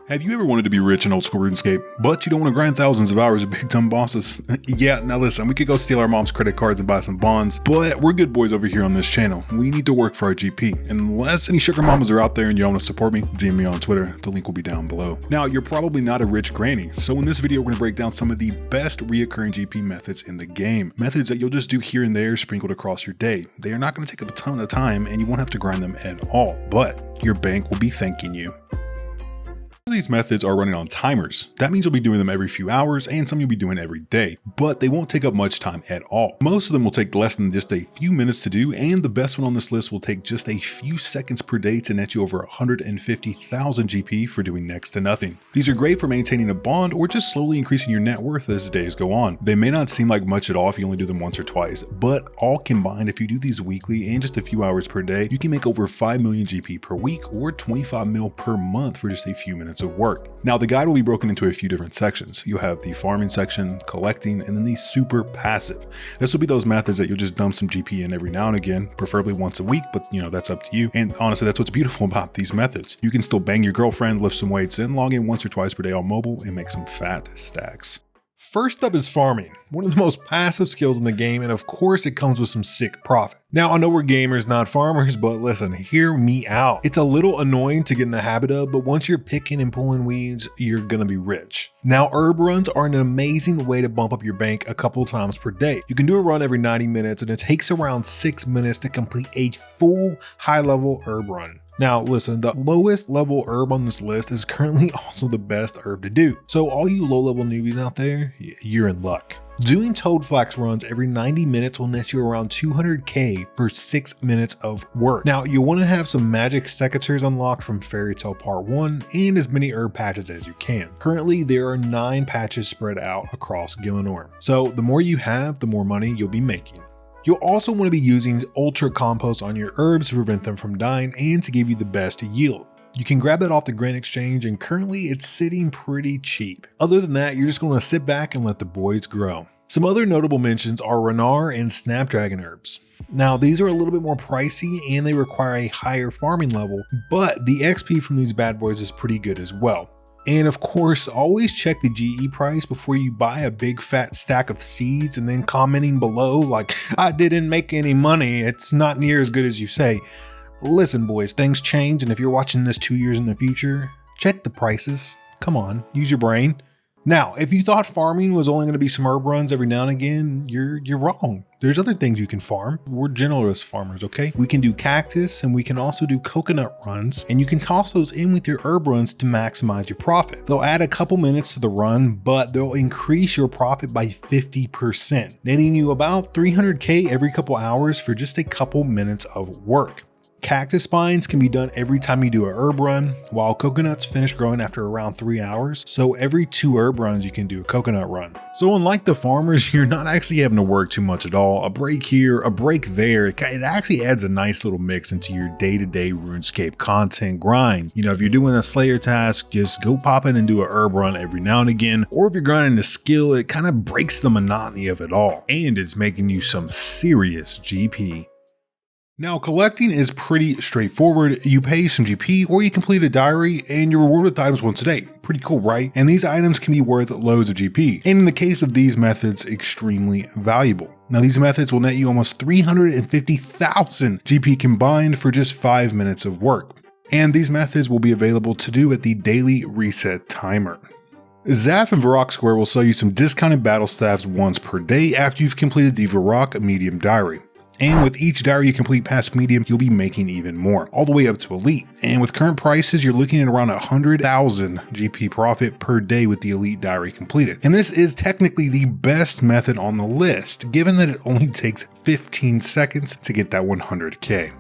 Have you ever wanted to be rich in Oldschool Runescape, but you don't want to grind thousands of hours of big time bosses? Yeah, now listen, we could go steal our mom's credit cards and buy some bonds, but we're good boys over here on this channel. We need to work for our GP. Unless any sugar mamas are out there and you want to support me, DM me on Twitter. The link will be down below. Now, you're probably not a rich granny, so in this video, we're going to break down some of the best reoccurring GP methods in the game. Methods that you'll just do here and there sprinkled across your day. They are not going to take up a ton of time and you won't have to grind them at all, but your bank will be thanking you. These methods are running on timers. That means you'll be doing them every few hours and some you'll be doing every day, but they won't take up much time at all. Most of them will take less than just a few minutes to do, and the best one on this list will take just a few seconds per day to net you over 150,000 GP for doing next to nothing. These are great for maintaining a bond or just slowly increasing your net worth as the days go on. They may not seem like much at all if you only do them once or twice, but all combined, if you do these weekly and just a few hours per day, you can make over 5 million GP per week or 25 mil per month for just a few minutes of work. Now, the guide will be broken into a few different sections. You have the farming section, collecting, and then the super passive. This will be those methods that you'll just dump some GP in every now and again, preferably once a week, but that's up to you. And honestly, that's what's beautiful about these methods. You can still bang your girlfriend, lift some weights, and log in once or twice per day on mobile and make some fat stacks. First up is farming, one of the most passive skills in the game, and of course it comes with some sick profit. Now, I know we're gamers, not farmers, but listen, hear me out. It's a little annoying to get in the habit of, but once you're picking and pulling weeds, you're gonna be rich. Now, herb runs are an amazing way to bump up your bank a couple times per day. You can do a run every 90 minutes, and it takes around 6 minutes to complete a full high-level herb run. Now listen, the lowest level herb on this list is currently also the best herb to do. So all you low level newbies out there, you're in luck. Doing toad flax runs every 90 minutes will net you around 200k for 6 minutes of work. Now you'll want to have some magic secateurs unlocked from Fairy Tale Part 1 and as many herb patches as you can. Currently there are 9 patches spread out across Gillinor. So the more you have, the more money you'll be making. You'll also want to be using ultra compost on your herbs to prevent them from dying and to give you the best yield. You can grab that off the Grand Exchange and currently it's sitting pretty cheap. Other than that, you're just going to sit back and let the boys grow. Some other notable mentions are Renar and Snapdragon herbs. Now these are a little bit more pricey and they require a higher farming level, but the XP from these bad boys is pretty good as well. And of course, always check the GE price before you buy a big fat stack of seeds and then commenting below like, I didn't make any money, it's not near as good as you say. Listen boys, things change, and if you're watching this 2 years in the future, check the prices. Come on, use your brain. Now, if you thought farming was only going to be some herb runs every now and again, you're wrong. There's other things you can farm. We're generalist farmers, okay? We can do cactus and we can also do coconut runs, and you can toss those in with your herb runs to maximize your profit. They'll add a couple minutes to the run, but they'll increase your profit by 50%, netting you about 300k every couple hours for just a couple minutes of work. Cactus spines can be done every time you do a herb run, while coconuts finish growing after around 3 hours. So every 2 herb runs you can do a coconut run. So unlike the farmers, you're not actually having to work too much at all. A break here, a break there, it actually adds a nice little mix into your day-to-day RuneScape content grind. If you're doing a Slayer task, just go pop in and do a herb run every now and again. Or if you're grinding a skill, it kind of breaks the monotony of it all. And it's making you some serious GP. Now, collecting is pretty straightforward. You pay some GP or you complete a diary and you're rewarded with items once a day. Pretty cool, right? And these items can be worth loads of GP. And in the case of these methods, extremely valuable. Now, these methods will net you almost 350,000 GP combined for just 5 minutes of work. And these methods will be available to do at the daily reset timer. Zaf and Varrock Square will sell you some discounted battle staffs once per day after you've completed the Varrock Medium Diary. And with each diary you complete past medium, you'll be making even more, all the way up to elite. And with current prices, you're looking at around 100,000 GP profit per day with the elite diary completed. And this is technically the best method on the list, given that it only takes 15 seconds to get that 100k.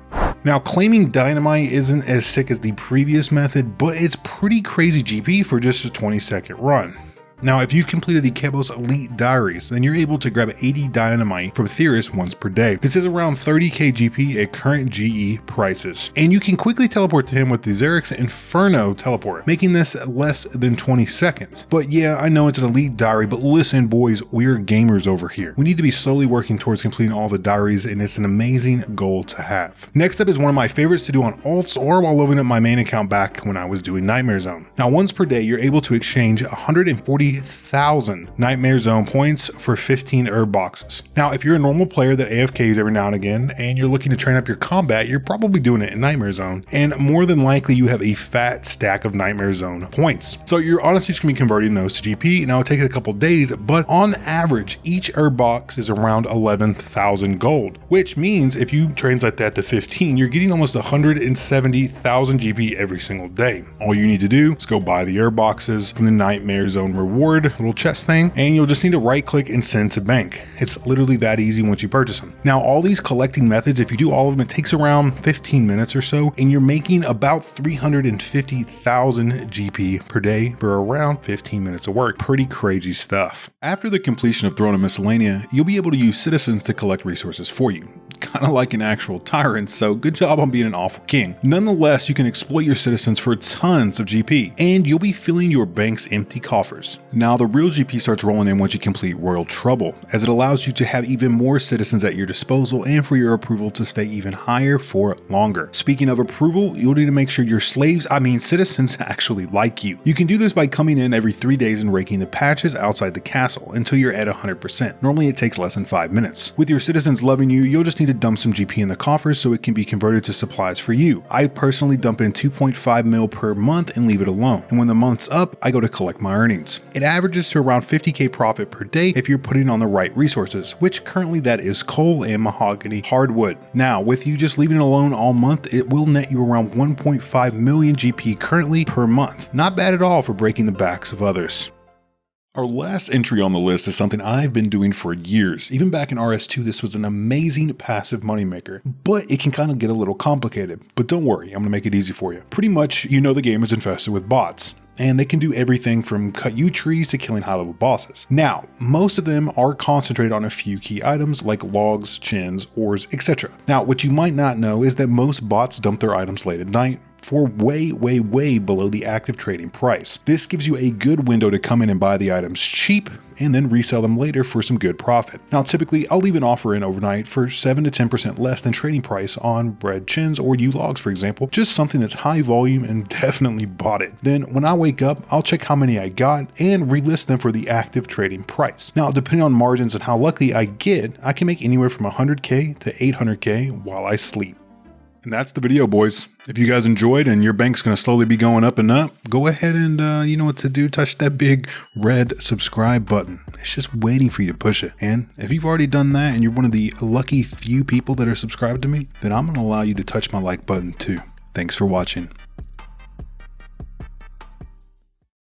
Now, claiming Dynamite isn't as sick as the previous method, but it's pretty crazy GP for just a 20-second run. Now, if you've completed the Kebos Elite Diaries, then you're able to grab 80 Dynamite from Theorist once per day. This is around 30k GP at current GE prices. And you can quickly teleport to him with the Xerix Inferno teleport, making this less than 20 seconds. But yeah, I know it's an Elite Diary, but listen boys, we're gamers over here. We need to be slowly working towards completing all the diaries, and it's an amazing goal to have. Next up is one of my favorites to do on alts or while loading up my main account back when I was doing Nightmare Zone. Now, once per day, you're able to exchange 140,000 Nightmare Zone points for 15 herb boxes. Now, if you're a normal player that AFKs every now and again, and you're looking to train up your combat, you're probably doing it in Nightmare Zone, and more than likely you have a fat stack of Nightmare Zone points. So you're honestly just gonna be converting those to GP. Now it takes a couple days, but on average, each herb box is around 11,000 gold, which means if you translate that to 15, you're getting almost 170,000 GP every single day. All you need to do is go buy the herb boxes from the Nightmare Zone reward little chest thing, and you'll just need to right click and send to bank. It's literally that easy once you purchase them. Now, all these collecting methods, if you do all of them, it takes around 15 minutes or so, and you're making about 350,000 GP per day for around 15 minutes of work. Pretty crazy stuff. After the completion of Throne of Miscellanea, you'll be able to use citizens to collect resources for you. Kind of like an actual tyrant, so good job on being an awful king. Nonetheless, you can exploit your citizens for tons of GP, and you'll be filling your bank's empty coffers. Now, the real GP starts rolling in once you complete Royal Trouble, as it allows you to have even more citizens at your disposal and for your approval to stay even higher for longer. Speaking of approval, you'll need to make sure your citizens actually like you. You can do this by coming in every 3 days and raking the patches outside the castle until you're at 100%. Normally it takes less than 5 minutes. With your citizens loving you, you'll just need to dump some GP in the coffers so it can be converted to supplies for you. I personally dump in 2.5 mil per month and leave it alone. And when the month's up, I go to collect my earnings. It averages to around 50k profit per day if you're putting on the right resources, which currently that is coal and mahogany hardwood. Now, with you just leaving it alone all month, it will net you around 1.5 million GP currently per month. Not bad at all for breaking the backs of others. Our last entry on the list is something I've been doing for years. Even back in RS2, this was an amazing passive moneymaker, but it can kind of get a little complicated. But don't worry, I'm gonna make it easy for you. Pretty much, you know the game is infested with bots, and they can do everything from cut you trees to killing high level bosses. Now, most of them are concentrated on a few key items like logs, chins, ores, etc. Now, what you might not know is that most bots dump their items late at night for way below the active trading price. This gives you a good window to come in and buy the items cheap and then resell them later for some good profit. Now, typically I'll leave an offer in overnight for 7 to 10% less than trading price on red chins or U logs, for example, just something that's high volume and definitely bought it. Then when I wake up, I'll check how many I got and relist them for the active trading price. Now, depending on margins and how lucky I get, I can make anywhere from 100k to 800k while I sleep. And that's the video, boys. If you guys enjoyed and your bank's going to slowly be going up and up, go ahead and you know what to do. Touch that big red subscribe button. It's just waiting for you to push it. And if you've already done that and you're one of the lucky few people that are subscribed to me, then I'm going to allow you to touch my like button too. Thanks for watching.